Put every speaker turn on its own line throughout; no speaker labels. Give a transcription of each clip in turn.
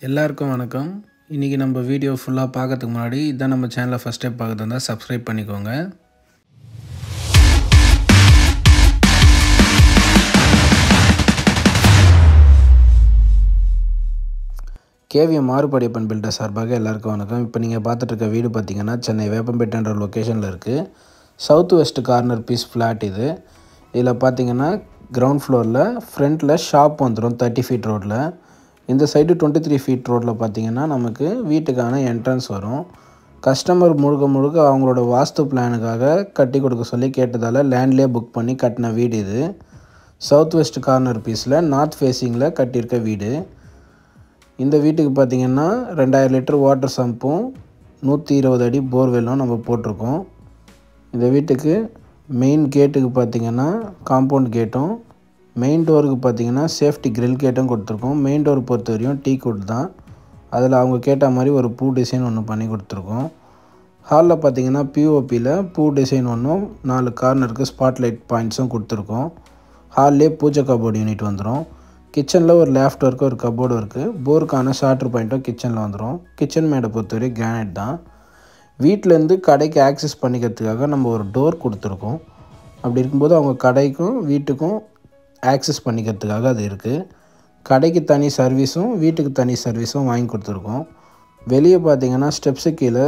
எல்லாருக்கும் வணக்கம். இன்றைக்கி நம்ம வீடியோ ஃபுல்லாக பார்க்கறதுக்கு முன்னாடி இதான் நம்ம சேனலை ஃபஸ்ட் டைம் பார்க்கறது இருந்தால் சப்ஸ்கிரைப் பண்ணிக்கோங்க. கேவிஎம் மாறுபடியப்பன் பில்டர் சார்பாக எல்லாருக்கும் வணக்கம். இப்போ நீங்கள் பார்த்துட்ருக்க வீடு பார்த்திங்கன்னா சென்னை வேப்பம்பேட்டைன்ற லொக்கேஷனில் இருக்குது. South west corner piece flat இது. இதில் பார்த்திங்கன்னா கிரவுண்ட் ஃப்ளோரில் ஃப்ரண்ட்டில் ஷாப் வந்துடும் 30 ஃபீட் ரோட்டில். இந்த சைடு 23 ஃபீட் ரோட்டில் பார்த்திங்கன்னா நமக்கு வீட்டுக்கான என்ட்ரன்ஸ் வரும். கஸ்டமர் முழுக்க அவங்களோட வாஸ்து பிளானுக்காக கட்டி கொடுக்க சொல்லி கேட்டதால் லேண்ட்லேயே புக் பண்ணி கட்டின வீடு இது. சவுத் வெஸ்ட் கார்னர் பீஸில் நார்த் ஃபேஸிங்கில் கட்டியிருக்க வீடு. இந்த வீட்டுக்கு பார்த்திங்கன்னா 2000 லிட்டர் வாட்டர் சம்பும் 120 அடி போர்வெல்லும் நம்ம போட்டிருக்கோம். இந்த வீட்டுக்கு மெயின் கேட்டுக்கு பார்த்திங்கன்னா காம்பவுண்ட் கேட்டும், மெயின் டோருக்கு பார்த்திங்கன்னா சேஃப்டி கிரில் கேட்டும் கொடுத்துருக்கோம். மெயின் டோர் பொறுத்த வரையும் டீ குட் தான். அதில் அவங்க கேட்ட மாதிரி ஒரு பூ டிசைன் ஒன்று பண்ணி கொடுத்துருக்கோம். ஹாலில் பார்த்திங்கன்னா பிஓபியில் பூ டிசைன் ஒன்றும் 4 கார்னருக்கு ஸ்பாட்லைட் பாயிண்ட்ஸும் கொடுத்துருக்கோம். ஹால்லே பூஜை கபோர்டு யூனிட் வந்துடும். கிச்சனில் ஒரு லேஃப்ட் ஒர்க்கு ஒரு கபோர்டு இருக்குது. போருக்கான ஷார்ட்ரு பாயிண்ட்டும் கிச்சனில் வந்துடும். கிச்சன் மேடை பொறுத்தவரை கிரானைட் தான். வீட்டிலேருந்து கடைக்கு ஆக்சஸ் பண்ணிக்கிறதுக்காக நம்ம ஒரு டோர் கொடுத்துருக்கோம். அப்படி இருக்கும்போது அவங்க கடைக்கும் வீட்டுக்கும் ஆக்சஸ் பண்ணிக்கிறதுக்காக அது இருக்குது. கடைக்கு தனி சர்வீஸும் வீட்டுக்கு தனி சர்வீஸும் வாங்கி கொடுத்துருக்கோம். வெளியே பார்த்திங்கன்னா ஸ்டெப்ஸு கீழே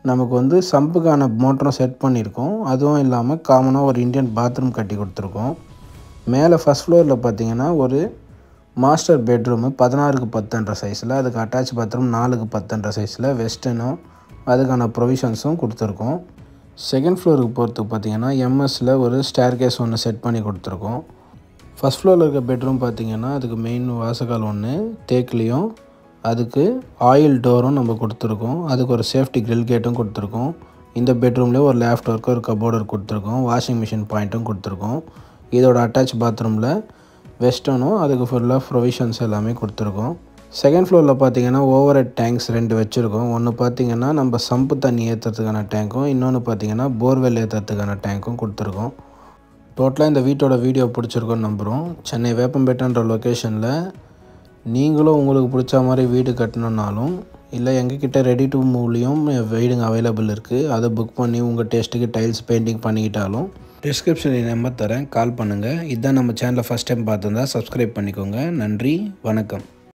நமக்கு சம்புக்கான மோட்டரும் செட் பண்ணியிருக்கோம். அதுவும் இல்லாமல் காமனாக ஒரு இந்தியன் பாத்ரூம் கட்டி கொடுத்துருக்கோம். மேலே ஃபஸ்ட் ஃப்ளோரில் பார்த்திங்கன்னா ஒரு மாஸ்டர் பெட்ரூமு 16க்கு 10 சைஸில், அதுக்கு அட்டாச் பாத்ரூம் 4க்கு 10 சைஸில் வெஸ்டர்னும் அதுக்கான ப்ரொவிஷன்ஸும் கொடுத்துருக்கோம். செகண்ட் ஃப்ளோருக்கு போகிறதுக்கு பார்த்திங்கன்னா எம்எஸில் ஒரு ஸ்டேர்கேஸ் ஒன்று செட் பண்ணி கொடுத்துருக்கோம். ஃபஸ்ட் ஃப்ளோரில் இருக்க பெட்ரூம் பார்த்திங்கன்னா அதுக்கு மெயின் வாசக்கால் ஒன்று தேக்கிலையும், அதுக்கு ஆயில் டோரும் நம்ம கொடுத்துருக்கோம். அதுக்கு ஒரு சேஃப்டி கிரில் கேட்டும் கொடுத்துருக்கோம். இந்த பெட்ரூம்லேயே ஒரு லேஃப்ட் ஒர்க்கு ஒரு கபோர்டு கொடுத்துருக்கோம். வாஷிங் மிஷின் பாயிண்ட்டும் கொடுத்துருக்கோம். இதோட அட்டாச் பாத்ரூமில் வெஸ்டர்னும் அதுக்கு ஃபுல்லாக ப்ரொவிஷன்ஸ் எல்லாமே கொடுத்துருக்கோம். செகண்ட் ஃப்ளோரில் பார்த்திங்கன்னா ஓவர் ஹெட் டேங்க்ஸ் 2 வச்சுருக்கோம். ஒன்று பார்த்திங்கன்னா நம்ம சம்பு தண்ணி ஏற்றுறதுக்கான டேங்க்கும், இன்னொன்று பார்த்திங்கன்னா போர்வெல் ஏற்றுறதுக்கான டேங்க்கும் கொடுத்துருக்கோம். டோட்டலாக இந்த வீட்டோட வீடியோ பிடிச்சிருக்கோன்னு நம்புகிறோம். சென்னை வேப்பம்பேட்டைன்ற லொக்கேஷனில் நீங்களும் உங்களுக்கு பிடிச்ச மாதிரி வீடு கட்டணுன்னாலும் இல்லை எங்ககிட்ட ரெடி டு மூவ்லேயும் வீடுங்க அவைலபிள் இருக்குது. அதை புக் பண்ணி உங்கள் டேஸ்ட்டுக்கு டைல்ஸ் பெயிண்டிங் பண்ணிக்கிட்டாலும் டிஸ்கிரிப்ஷனில் நம்பர் தரேன், கால் பண்ணுங்கள். இதுதான் நம்ம சேனலை ஃபஸ்ட் டைம் பார்த்துருந்தா சப்ஸ்கிரைப் பண்ணிக்கோங்க. நன்றி, வணக்கம்.